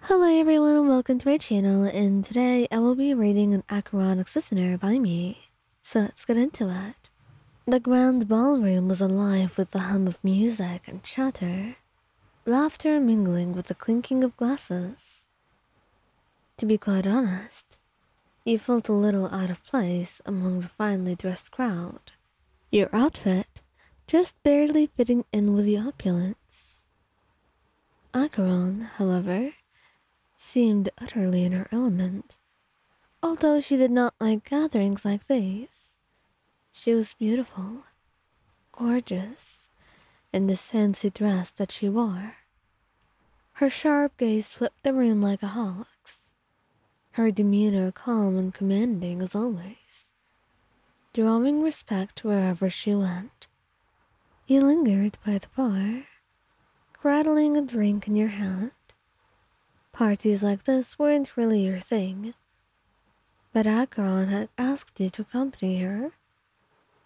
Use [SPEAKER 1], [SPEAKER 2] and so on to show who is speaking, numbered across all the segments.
[SPEAKER 1] Hello everyone and welcome to my channel, and today I will be reading an Acheron listener by me. So let's get into it. The grand ballroom was alive with the hum of music and chatter, laughter mingling with the clinking of glasses. To be quite honest, you felt a little out of place among the finely dressed crowd, your outfit just barely fitting in with the opulence. Acheron, however, seemed utterly in her element. Although she did not like gatherings like these, she was beautiful, gorgeous, in this fancy dress that she wore. Her sharp gaze swept the room like a hawk's, her demeanor calm and commanding as always, drawing respect wherever she went. You lingered by the bar, cradling a drink in your hand. Parties like this weren't really your thing, but Acheron had asked you to accompany her,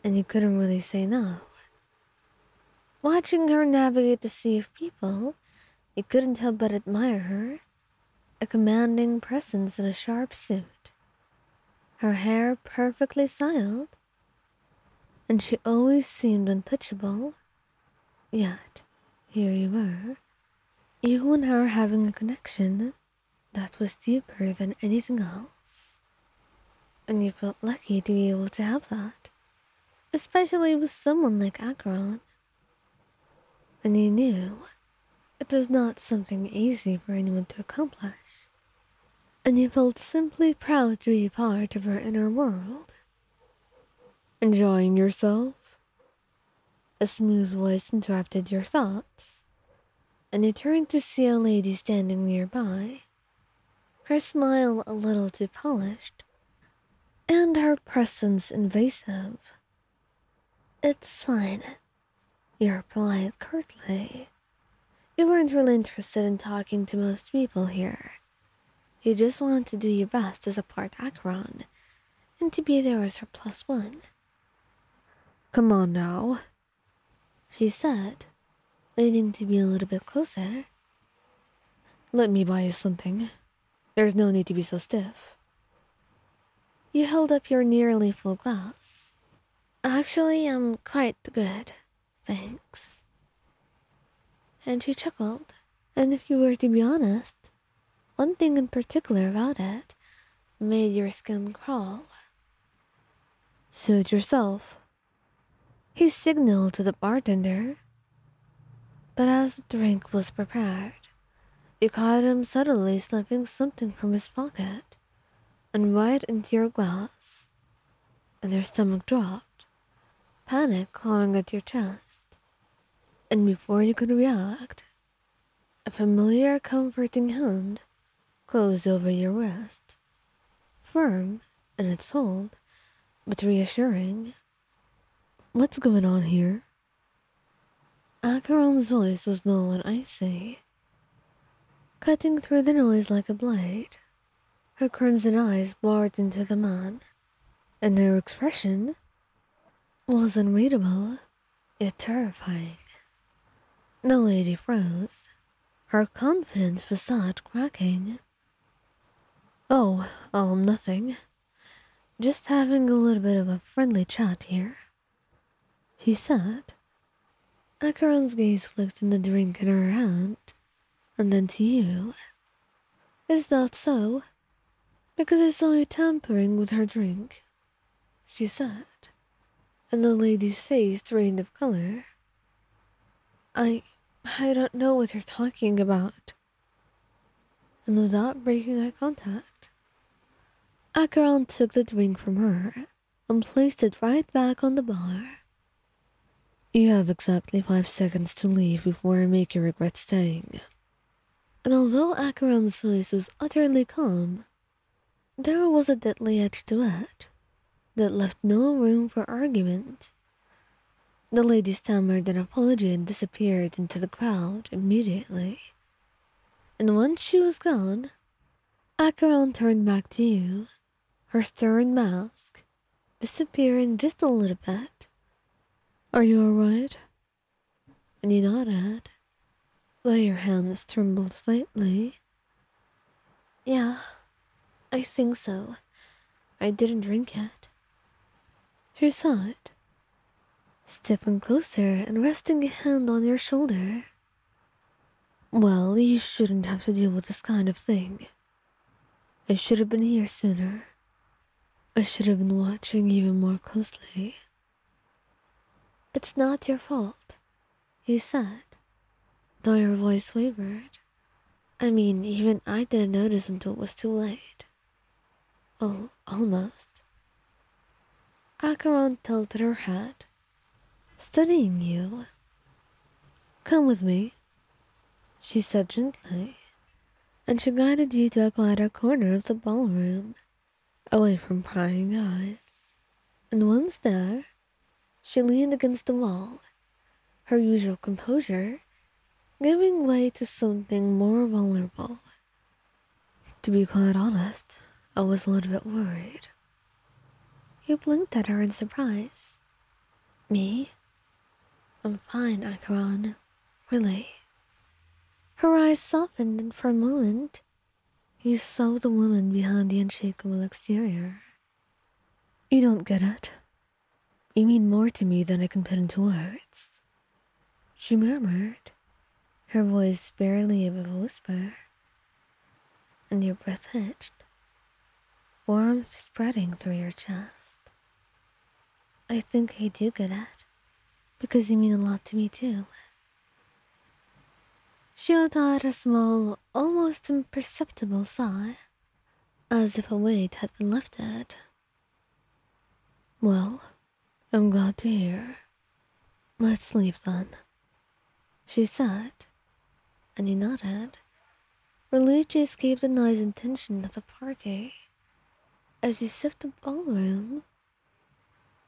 [SPEAKER 1] and you couldn't really say no. Watching her navigate the sea of people, you couldn't help but admire her, a commanding presence in a sharp suit, her hair perfectly styled, and she always seemed untouchable. Yet, here you were, you and her having a connection that was deeper than anything else. And you felt lucky to be able to have that, especially with someone like Acheron. And you knew it was not something easy for anyone to accomplish. And you felt simply proud to be a part of her inner world. Enjoying yourself? A smooth voice interrupted your thoughts, and you turned to see a lady standing nearby, her smile a little too polished, and her presence invasive. "It's fine," you replied curtly. You weren't really interested in talking to most people here. You just wanted to do your best to support Acheron, and to be there as her plus one. "Come on now," she said, waiting to be a little bit closer. "Let me buy you something. There's no need to be so stiff." You held up your nearly full glass. "Actually, I'm quite good, thanks." And she chuckled. And if you were to be honest, one thing in particular about it made your skin crawl. "Suit yourself," he signaled to the bartender. But as the drink was prepared, you caught him subtly slipping something from his pocket and right into your glass, and your stomach dropped, panic clawing at your chest. And before you could react, a familiar comforting hand closed over your wrist, firm in its hold, but reassuring. "What's going on here?" Acheron's voice was low and icy, cutting through the noise like a blade. Her crimson eyes bored into the man, and her expression was unreadable, yet terrifying. The lady froze, her confident facade cracking. "Oh, nothing. Just having a little bit of a friendly chat here," she said. Acheron's gaze flicked on the drink in her hand, and then to you. "Is that so? Because I saw you tampering with her drink," she said, and the lady's face drained of color. I don't know what you're talking about." And without breaking eye contact, Acheron took the drink from her and placed it right back on the bar. "You have exactly 5 seconds to leave before I make you regret staying." And although Acheron's voice was utterly calm, there was a deadly edge to it that left no room for argument. The lady stammered an apology and disappeared into the crowd immediately. And once she was gone, Acheron turned back to you, her stern mask disappearing just a little bit. "Are you alright?" And you nodded, though your hands trembled slightly. Yeah, I think so. I didn't drink yet. She sighed, stepping closer and resting a hand on your shoulder. Well, you shouldn't have to deal with this kind of thing. I should have been here sooner. I should have been watching even more closely. It's not your fault, you said, though your voice wavered. I mean, even I didn't notice until it was too late. Oh, almost. Acheron tilted her head, studying you. Come with me, she said gently, and she guided you to a quieter corner of the ballroom, away from prying eyes. And once there, she leaned against the wall, her usual composure giving way to something more vulnerable. To be quite honest, I was a little bit worried. You blinked at her in surprise. Me? I'm fine, Acheron. Really. Her eyes softened, and for a moment, you saw the woman behind the unshakable exterior. You don't get it. You mean more to me than I can put into words, she murmured, her voice barely above a whisper, and your breath hitched, warmth spreading through your chest. I think I do get it, because you mean a lot to me too. She let out a small, almost imperceptible sigh, as if a weight had been lifted. Well, I'm glad to hear. Let's leave then, she said, and he nodded, relieved to escape the noise and tension of the party. As you sipped the ballroom,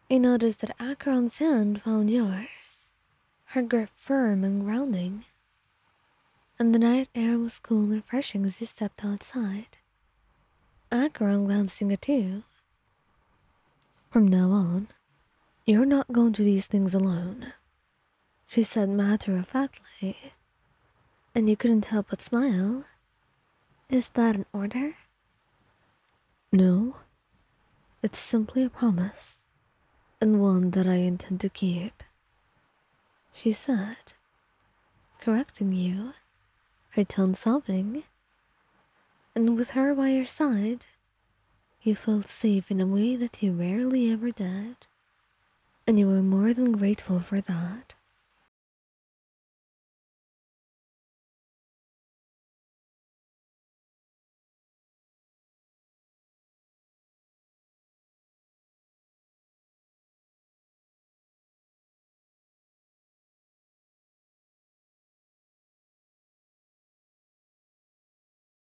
[SPEAKER 1] you noticed that Acheron's hand found yours, her grip firm and grounding, and the night air was cool and refreshing as you stepped outside. Acheron glancing at you. From now on, you're not going to these things alone, she said matter-of-factly, and you couldn't help but smile. Is that an order? No, it's simply a promise, and one that I intend to keep, she said, correcting you, her tone softening, and with her by your side, you felt safe in a way that you rarely ever did, and you were more than grateful for that.